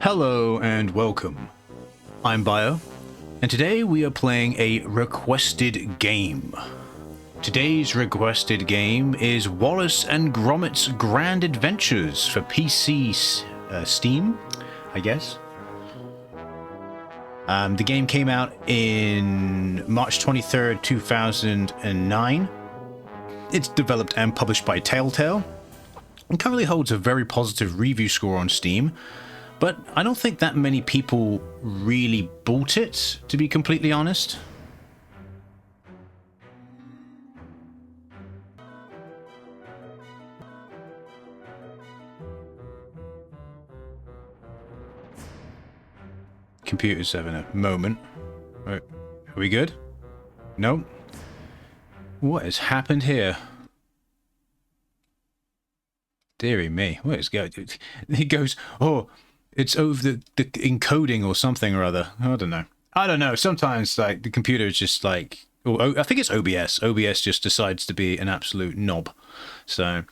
Hello and welcome. I'm Bio, and today we are playing a requested game. Today's requested game is Wallace and Gromit's Grand Adventures for PC Steam, I guess. The game came out in March 23rd, 2009. It's developed and published by Telltale, and currently holds a very positive review score on Steam. But I don't think that many people really bought it, to be completely honest. Computer's having a moment. Right. Are we good? No? What has happened here? Deary me. What is going on? He goes, oh, it's over the encoding or something or other. I don't know. Sometimes like the computer is just like, oh, I think it's OBS. OBS just decides to be an absolute knob. So,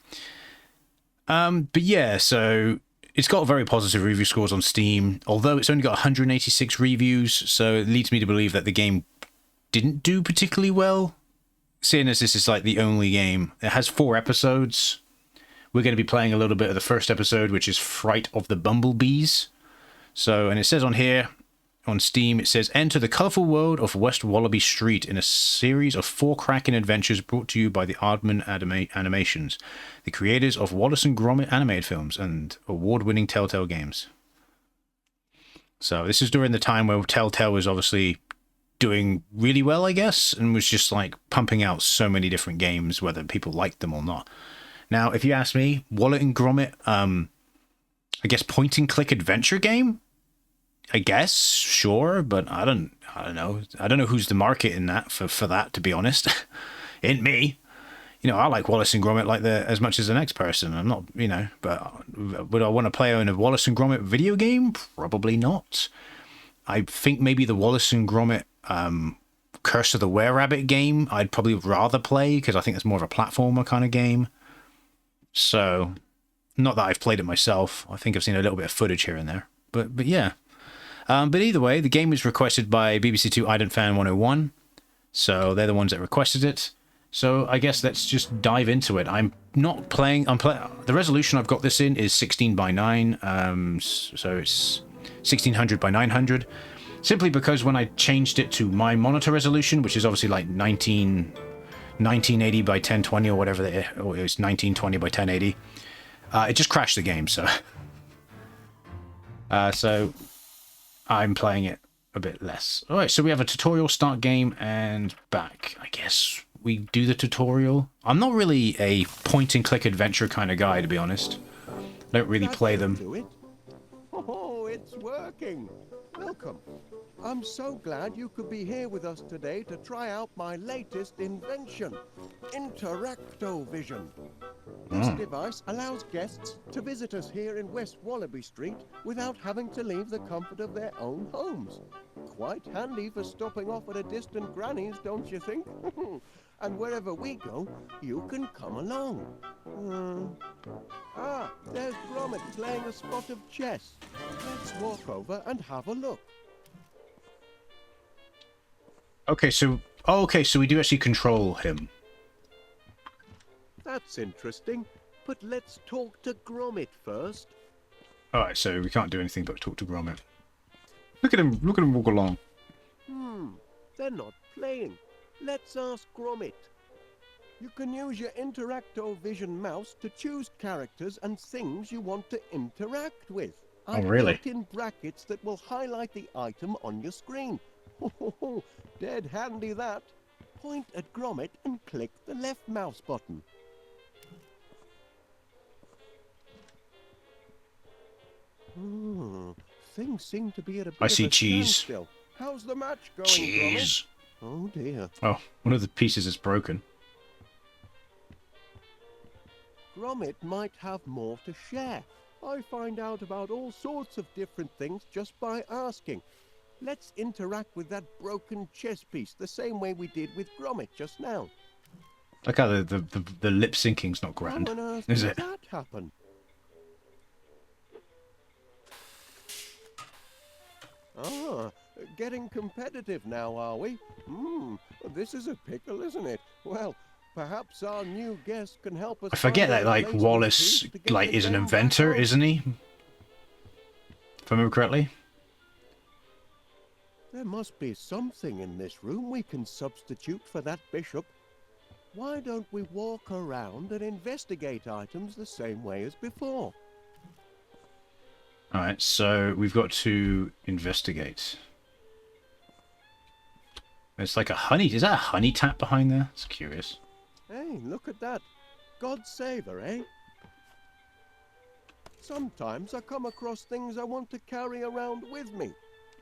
but yeah, so it's got very positive review scores on Steam, although it's only got 186 reviews. So it leads me to believe that the game didn't do particularly well, seeing as this is like the only game. It has 4 episodes. We're going to be playing a little bit of the first episode, which is Fright of the Bumblebees. So, and it says on here, on Steam, it says, enter the colourful world of West Wallaby Street in a series of 4 cracking adventures brought to you by the Aardman Animations, the creators of Wallace and Gromit animated films and award-winning Telltale games. So this is during the time where Telltale was obviously doing really well, I guess, and was just like pumping out so many different games, whether people liked them or not. Now, if you ask me, Wallace and Gromit, I guess point-and-click adventure game? I guess, sure, but I don't know. I don't know who's the market in that for that, to be honest. Ain't me. You know, I like Wallace and Gromit like as much as the next person. I'm not, you know, but would I want to play in a Wallace and Gromit video game? Probably not. I think maybe the Wallace and Gromit Curse of the Were-Rabbit game I'd probably rather play, because I think it's more of a platformer kind of game. So, not that I've played it myself. I think I've seen a little bit of footage here and there. But yeah. But either way, the game was requested by BBC2 Ident Fan 101. So they're the ones that requested it. So I guess let's just dive into it. I'm not playing... the resolution I've got this in is 16 by 9. So it's 1600 by 900. Simply because when I changed it to my monitor resolution, which is obviously like 1980 by 1020 or whatever, or it was 1920 by 1080. It just crashed the game, so so I'm playing it a bit less. All right, so we have a tutorial, start game, and back. I guess we do the tutorial. I'm not really a point-and-click adventure kind of guy, to be honest. I don't really play them. Oh, it's working. Welcome. I'm so glad you could be here with us today to try out my latest invention, Interactovision. This device allows guests to visit us here in West Wallaby Street without having to leave the comfort of their own homes. Quite handy for stopping off at a distant granny's, don't you think? And wherever we go, you can come along. There's Gromit playing a spot of chess. Let's walk over and have a look. Okay, so we do actually control him. That's interesting, but let's talk to Gromit first. Alright, so we can't do anything but talk to Gromit. Look at him walk along. They're not playing. Let's ask Gromit. You can use your Interactovision mouse to choose characters and things you want to interact with. Oh, really? I've put in brackets that will highlight the item on your screen. Dead handy that. Point at Gromit and click the left mouse button. Things seem to be at a bit I see of a cheese. standstill. How's the match going, Cheese. Gromit? Oh dear. Oh, one of the pieces is broken. Gromit might have more to share. I find out about all sorts of different things just by asking. Let's interact with that broken chess piece the same way we did with Gromit just now. Look how the lip syncing's not grand, How on earth is did it? that happen? Ah, getting competitive now, are we? This is a pickle, isn't it? Well, perhaps our new guest can help us. I forget find a that, like, replacement Wallace, piece to get like, the is an game back inventor, on. isn't he? If I remember correctly. There must be something in this room we can substitute for that bishop. Why don't we walk around and investigate items the same way as before? Alright, so we've got to investigate. It's like a honey... Is that a honey tap behind there? It's curious. Hey, look at that. God save her, eh? Sometimes I come across things I want to carry around with me.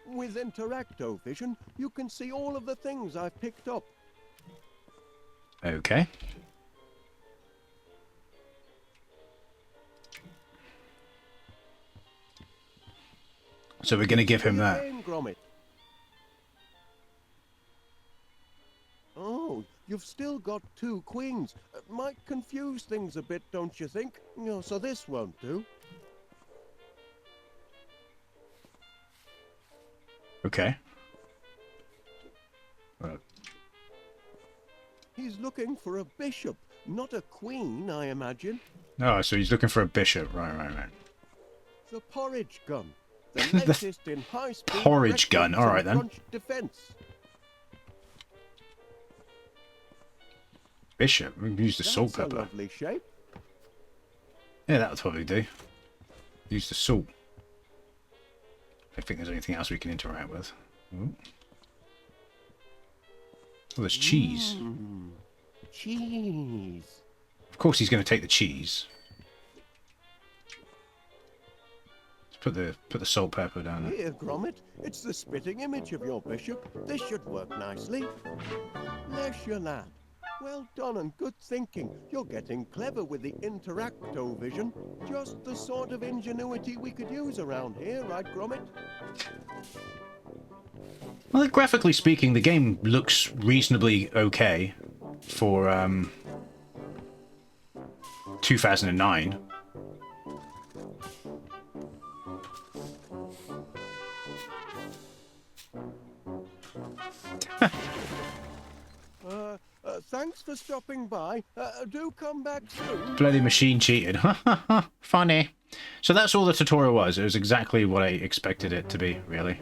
With Interactovision, you can see all of the things I've picked up. Okay. So we're going to give him that. Game, Gromit. Oh, you've still got 2 queens. Might confuse things a bit, don't you think? So this won't do. Okay. He's looking for a bishop, not a queen, I imagine. Oh, so he's looking for a bishop. Right. The porridge gun. The latest in high-speed Porridge gun. All right, then. Crunch defense. Bishop. We can use the salt That's a pepper. lovely shape. Yeah, that would probably do. Use the salt. I think there's anything else we can interact with. Ooh. Oh, there's cheese. Cheese. Of course he's going to take the cheese. Let's put the salt pepper down there. Here, Gromit. It's the spitting image of your bishop. This should work nicely. Bless your lad. Well done and good thinking. You're getting clever with the Interactovision. Just the sort of ingenuity we could use around here, right, Gromit? Well, graphically speaking, the game looks reasonably okay for 2009. Thanks for stopping by. Do come back soon. Bloody machine cheated. Ha ha ha. Funny. So that's all the tutorial was. It was exactly what I expected it to be, really.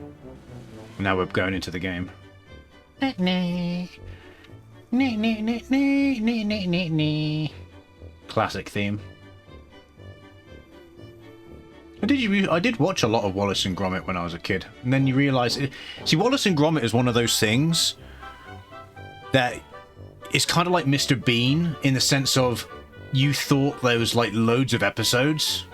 Now we're going into the game. Classic theme. I did watch a lot of Wallace and Gromit when I was a kid, and then you realise... See, Wallace and Gromit is one of those things that is kind of like Mr. Bean, in the sense of you thought there was like loads of episodes.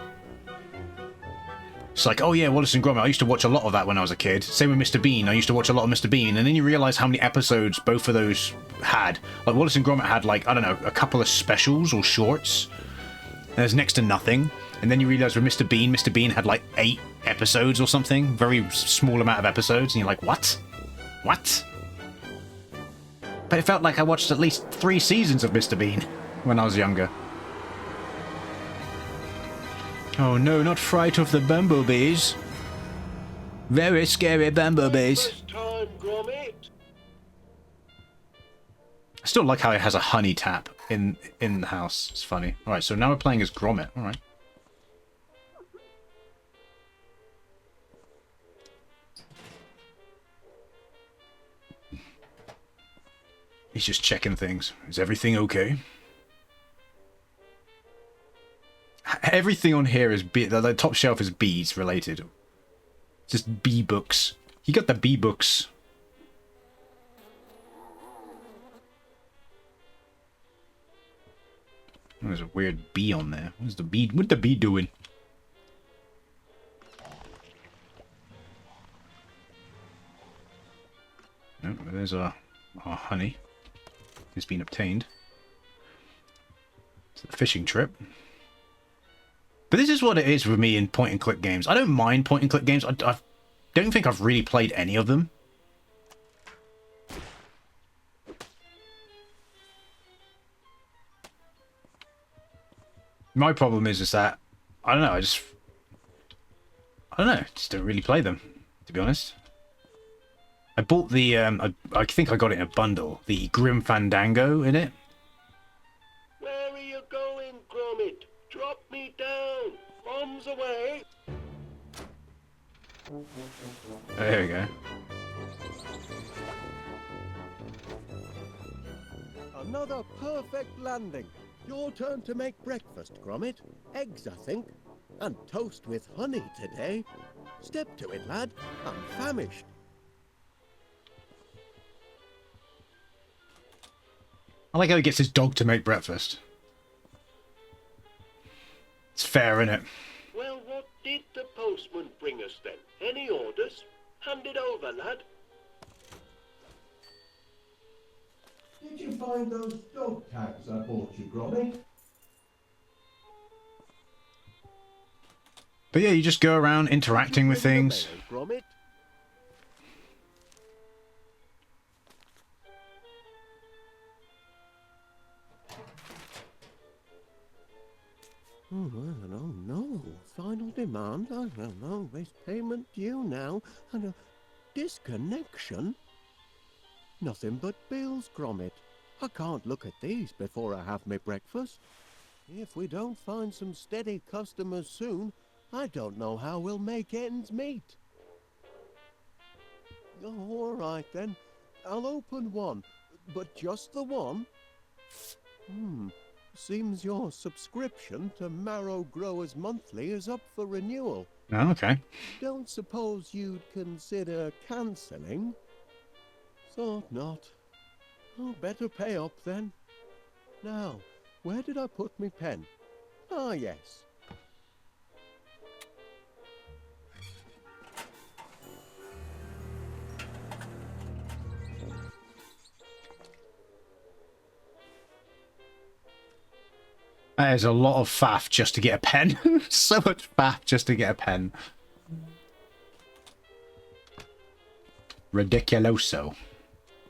It's like, oh yeah, Wallace and Gromit, I used to watch a lot of that when I was a kid. Same with Mr. Bean, I used to watch a lot of Mr. Bean, and then you realise how many episodes both of those had. Like, Wallace and Gromit had, like, I don't know, a couple of specials or shorts. There's next to nothing. And then you realise with Mr. Bean had like 8 episodes or something. Very small amount of episodes, and you're like, what? What? But it felt like I watched at least 3 seasons of Mr. Bean when I was younger. Oh no, not Fright of the Bumblebees. Very scary bumblebees. Time, Gromit. I still like how it has a honey tap in the house. It's funny. Alright, so now we're playing as Gromit. Alright. He's just checking things. Is everything okay? Everything on here is the top shelf is bees related. Just bee books. He got the bee books. Oh, there's a weird bee on there. What's the bee? What's the bee doing? No, there's our honey. It's been obtained. It's a fishing trip. But this is what it is with me in point-and-click games. I don't mind point-and-click games. I don't think I've really played any of them. My problem is that, I don't know, I just don't really play them, to be honest. I bought the I think I got it in a bundle. The Grim Fandango in it. Where are you going, Gromit? Drop me down. Bombs away. There we go. Another perfect landing. Your turn to make breakfast, Gromit. Eggs, I think. And toast with honey today. Step to it, lad. I'm famished. I like how he gets his dog to make breakfast. It's fair, isn't it? Well, what did the postman bring us then? Any orders? Hand it over, lad. Did you find those dog tags I bought you, Gromit? But yeah, you just go around interacting with things. Gromit? Oh, I don't know. Final demand? I don't know. There's payment due now. And a disconnection? Nothing but bills, Gromit. I can't look at these before I have my breakfast. If we don't find some steady customers soon, I don't know how we'll make ends meet. Oh, all right then. I'll open one, but just the one. Seems your subscription to Marrow Growers Monthly is up for renewal. Oh, okay. Don't suppose you'd consider cancelling? Thought not. Oh, better pay up then. Now, where did I put my pen? Ah, yes. That is a lot of faff just to get a pen. So much faff just to get a pen. Ridiculoso.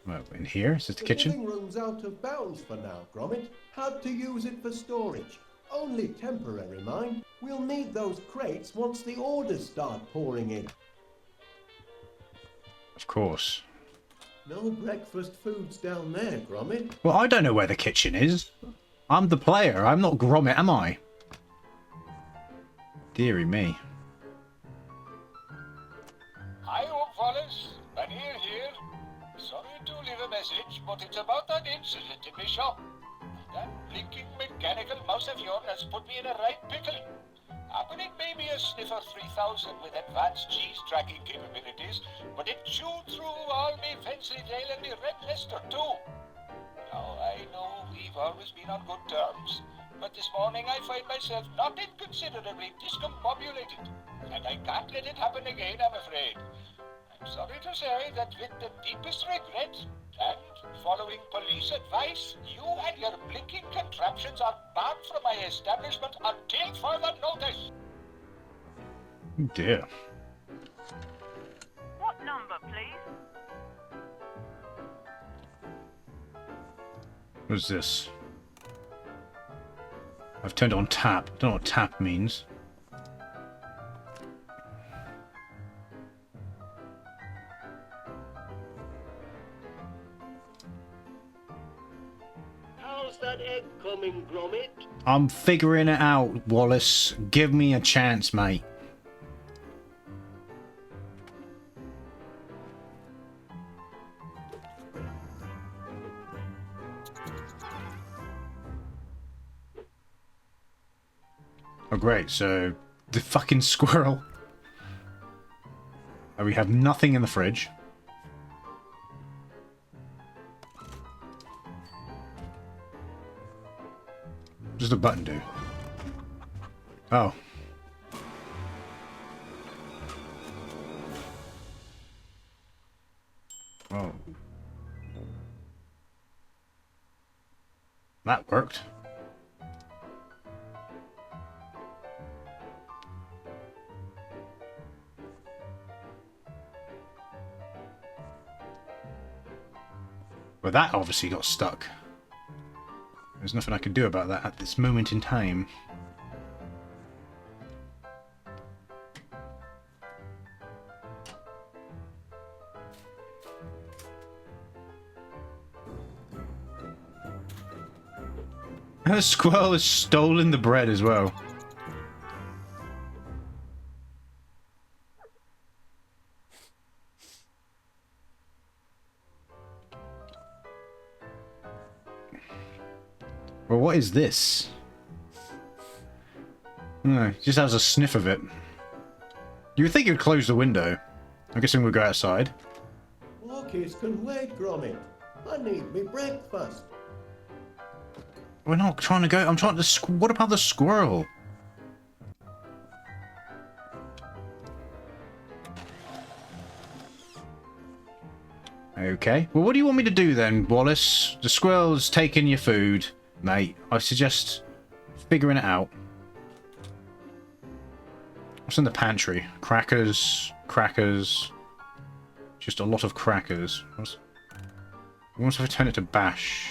Well, in here? Is this the kitchen? Living room's out of bounds for now, Gromit. Had to use it for storage. Only temporary, mind. We'll need those crates once the orders start pouring in. Of course. No breakfast foods down there, Gromit. Well, I don't know where the kitchen is. I'm the player. I'm not Gromit, am I? Deary me. Hi, old Wallace. Vanille here. Sorry to leave a message, but it's about that incident in my shop. That blinking mechanical mouse of yours has put me in a right pickle. Happening maybe a sniffer 3000 with advanced cheese tracking capabilities, but it chewed through all me fancy tail and me red lister too. Now, I know we've always been on good terms, but this morning I find myself not inconsiderably discombobulated, and I can't let it happen again, I'm afraid. I'm sorry to say that with the deepest regret, and following police advice, you and your blinking contraptions are barred from my establishment until further notice. Oh dear. What number, please? What's this? I've turned on tap. I don't know what tap means. How's that egg coming, Gromit? I'm figuring it out, Wallace. Give me a chance, mate. Oh, great. So, the fucking squirrel. And we have nothing in the fridge. What does the button do? Oh. Oh. That worked. Well, that obviously got stuck. There's nothing I can do about that at this moment in time. And the squirrel has stolen the bread as well. Well, what is this? No, he just has a sniff of it. You would think you'd close the window. I'm guessing we'll go outside. Orchids can wait, Gromit. I need me breakfast. We're not trying to go. I'm trying to. What about the squirrel? Okay. Well, what do you want me to do then, Wallace? The squirrel's taking your food, mate. I suggest figuring it out. What's in the pantry? Crackers. Crackers. Just a lot of crackers. What if I turn it to bash?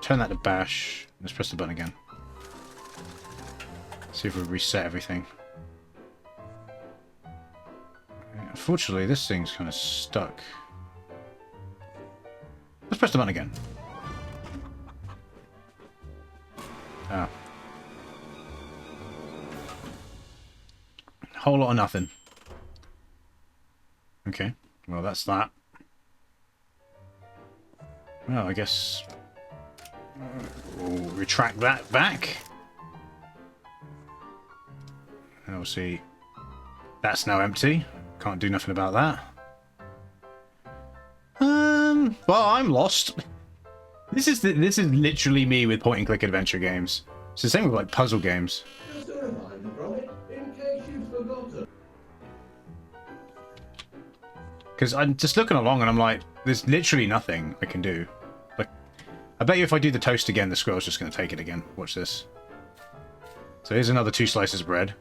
Turn that to bash. Let's press the button again. See if we reset everything. Unfortunately, this thing's kind of stuck. Let's press the button again. Ah. Whole lot of nothing. Okay. Well, that's that. Well, I guess we'll retract that back. And we'll see. That's now empty. Can't do nothing about that. Well, I'm lost. This is literally me with point-and-click adventure games. It's the same with like puzzle games. Just a reminder, Gromit, in case you've forgotten. Because I'm just looking along and I'm like, there's literally nothing I can do. Like, I bet you if I do the toast again, the squirrel's just going to take it again. Watch this. So here's another 2 slices of bread.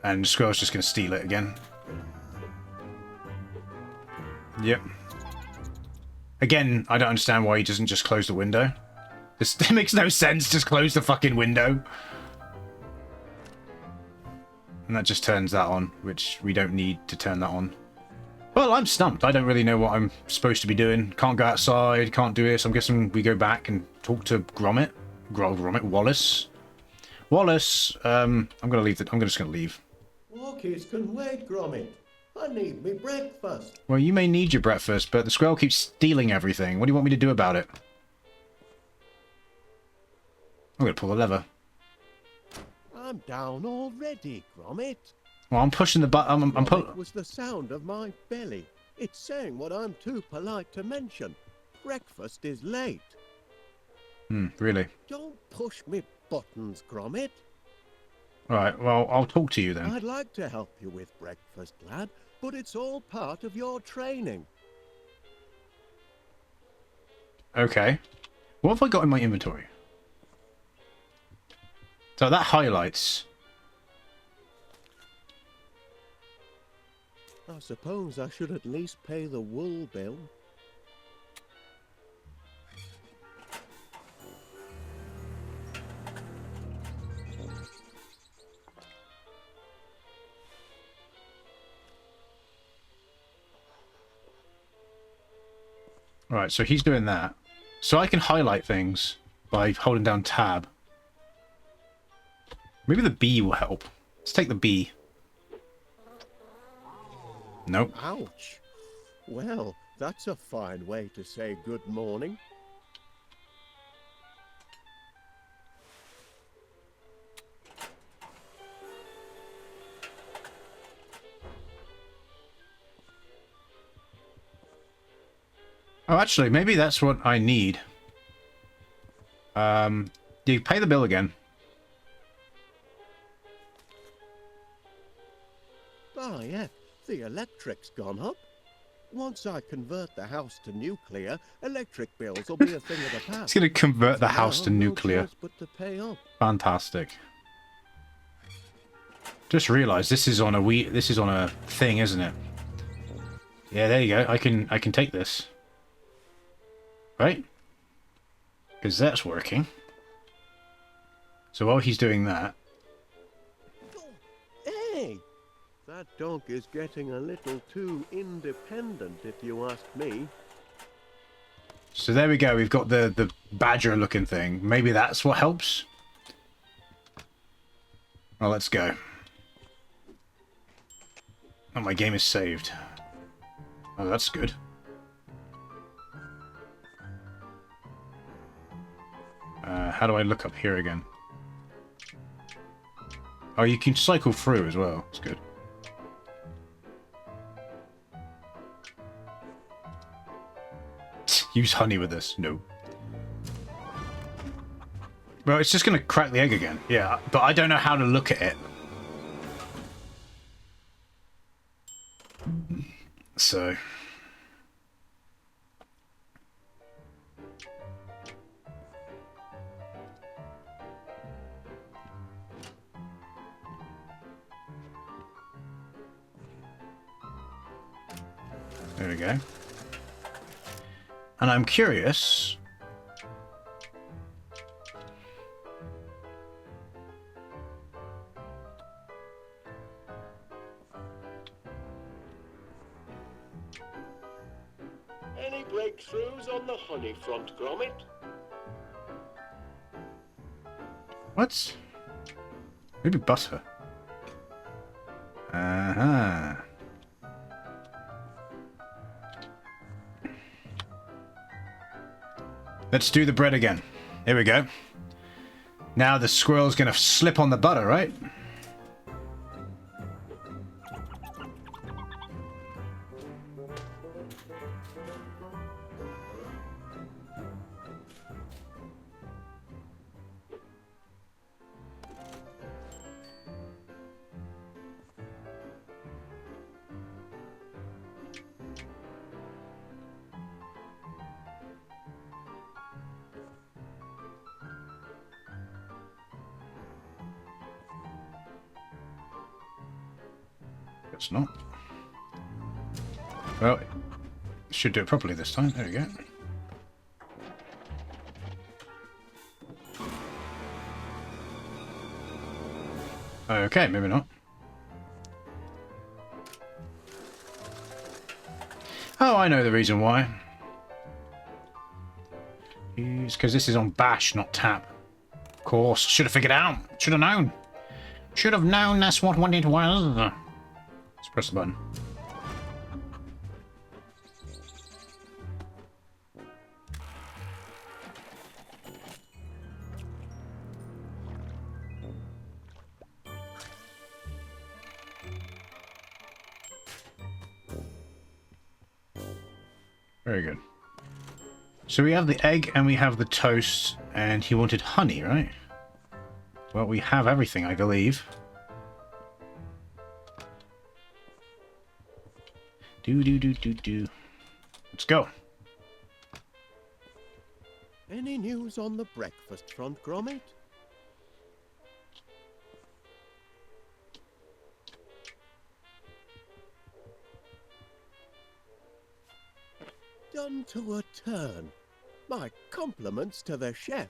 And the squirrel's just going to steal it again. Yep. Again, I don't understand why he doesn't just close the window. It makes no sense, just close the fucking window. And that just turns that on, which we don't need to turn that on. Well, I'm stumped. I don't really know what I'm supposed to be doing. Can't go outside, can't do this. I'm guessing we go back and talk to Gromit. Wallace. Wallace, I'm gonna leave I'm just gonna leave. Orchids can wait, Gromit. I need me breakfast. Well, you may need your breakfast, but the squirrel keeps stealing everything. What do you want me to do about it? I'm gonna pull the lever. I'm down already, Gromit. Well, I'm pushing the button. I'm pulling. It was the sound of my belly. It's saying what I'm too polite to mention. Breakfast is late. Really? Don't push me buttons, Gromit. Alright, well, I'll talk to you then. I'd like to help you with breakfast, lad, but it's all part of your training. Okay. What have I got in my inventory? So that highlights. I suppose I should at least pay the wool bill. Alright, so he's doing that. So I can highlight things by holding down tab. Maybe the B will help. Let's take the B. Nope. Ouch. Well, that's a fine way to say good morning. Oh, actually, maybe that's what I need. You pay the bill again. Ah, yeah, the electric's gone up. Once I convert the house to nuclear, electric bills will be a thing of the past. It's going to convert the house to nuclear. No choice but to pay up. Fantastic. Just realised this is on a thing, isn't it? Yeah, there you go. I can take this. Right? Because that's working. So while he's doing that... Hey! That dog is getting a little too independent, if you ask me. So there we go. We've got the badger-looking thing. Maybe that's what helps. Well, let's go. Oh, my game is saved. Oh, that's good. How do I look up here again? Oh, you can cycle through as well. That's good. Use honey with this. No. Well, it's just going to crack the egg again. Yeah, but I don't know how to look at it. So... There we go. And I'm curious... Any breakthroughs on the honey front, Gromit? What? Maybe butter. Uh-huh. Let's do the bread again. Here we go. Now the squirrel's gonna slip on the butter, right? Guess not. Well, should do it properly this time. There we go. Okay, maybe not. Oh, I know the reason why. It's because this is on bash, not tap. Of course, should have figured out. Should have known. Should have known that's what it was. Let's press the button. Very good. So we have the egg and we have the toast, and he wanted honey, right? Well, we have everything, I believe. Do. Let's go. Any news on the breakfast front, Gromit? Done to a turn. My compliments to the chef.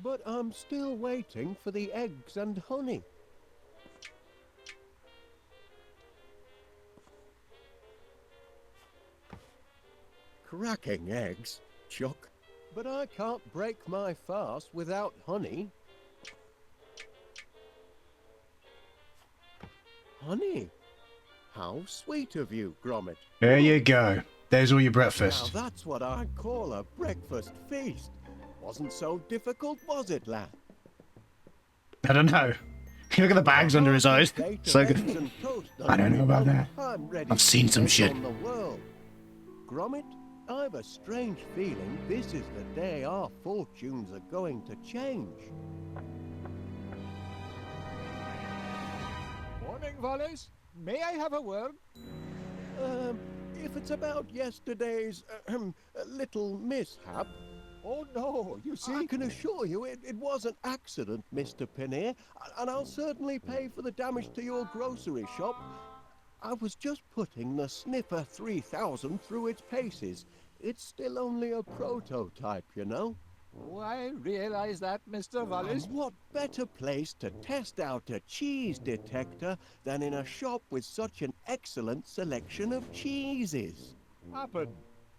But I'm still waiting for the eggs and honey. Cracking eggs, Chuck. But I can't break my fast without honey. Honey? How sweet of you, Gromit. There you go. There's all your breakfast. Now that's what I call a breakfast feast. Wasn't so difficult, was it, lad? I don't know. Look at the bags under his eyes. So good. I don't know about that. I've seen some shit. Gromit, I've a strange feeling this is the day our fortunes are going to change. Morning, Wallace. May I have a word? If it's about yesterday's little mishap. Oh, no, you see... I can assure you it was an accident, Mr. Pinnear, and I'll certainly pay for the damage to your grocery shop. I was just putting the Sniffer 3000 through its paces. It's still only a prototype, you know. Oh, I realize that, Mr. Wallace. And what better place to test out a cheese detector than in a shop with such an excellent selection of cheeses? Happen.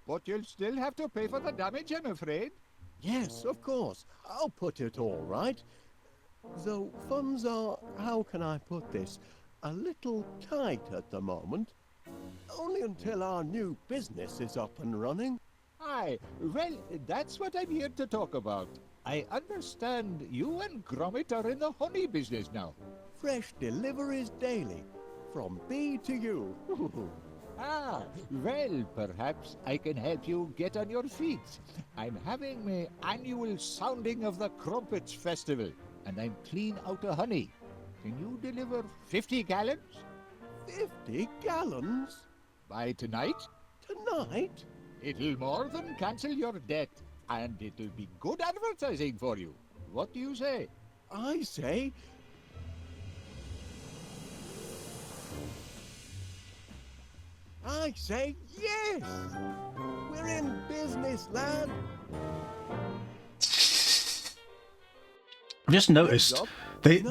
but you'll still have to pay for the damage, I'm afraid. Yes, of course. I'll put it all right. Though funds are, how can I put this, a little tight at the moment. Only until our new business is up and running. Aye, well, that's what I'm here to talk about. I understand you and Gromit are in the honey business now. Fresh deliveries daily, from bee to you. Ah, well, perhaps I can help you get on your feet. I'm having my annual sounding of the Crumpets Festival, and I'm clean out of honey. Can you deliver 50 gallons? 50 gallons? By tonight? Tonight? It'll more than cancel your debt, and it'll be good advertising for you. What do you say? I say... yes! We're in business, lad! I've just noticed they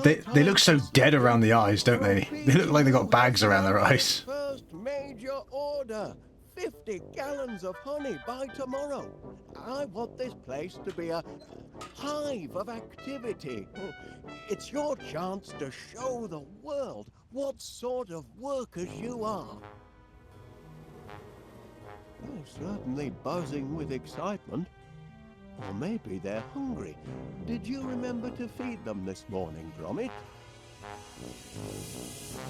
look so dead around the eyes, don't they? They look like they got bags around their eyes. First major order. 50 gallons of honey by tomorrow. I want this place to be a hive of activity. It's your chance to show the world what sort of workers you are. They're certainly buzzing with excitement. Or maybe they're hungry. Did you remember to feed them this morning, Gromit?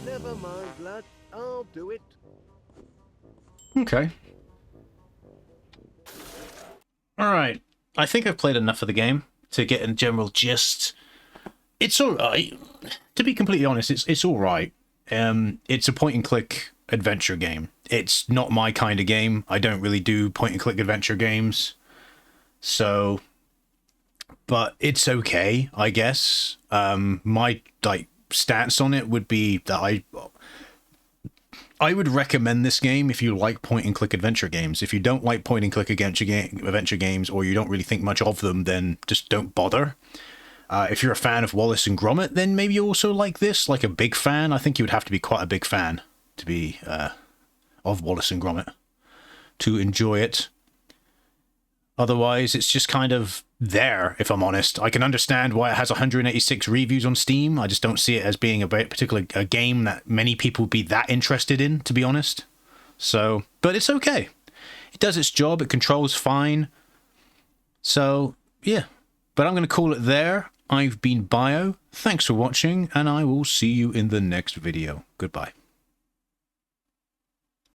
Never mind, lad. I'll do it. Okay. Alright. I think I've played enough of the game to get a general gist. It's alright. To be completely honest, it's alright. It's a point-and-click adventure game. It's not my kind of game. I don't really do point-and-click adventure games. So... But it's okay, I guess. My, stance on it would be that I would recommend this game if you like point-and-click adventure games. If you don't like point-and-click adventure games, or you don't really think much of them, then just don't bother. If you're a fan of Wallace and Gromit, then maybe you also like this, like a big fan. I think you would have to be quite a big fan to be of Wallace and Gromit to enjoy it. Otherwise, it's just kind of there, if I'm honest. I can understand why it has 186 reviews on Steam. I just don't see it as being a game that many people would be that interested in, to be honest. So, but it's okay. It does its job. It controls fine. So, yeah. But I'm going to call it there. I've been Bio. Thanks for watching, and I will see you in the next video. Goodbye.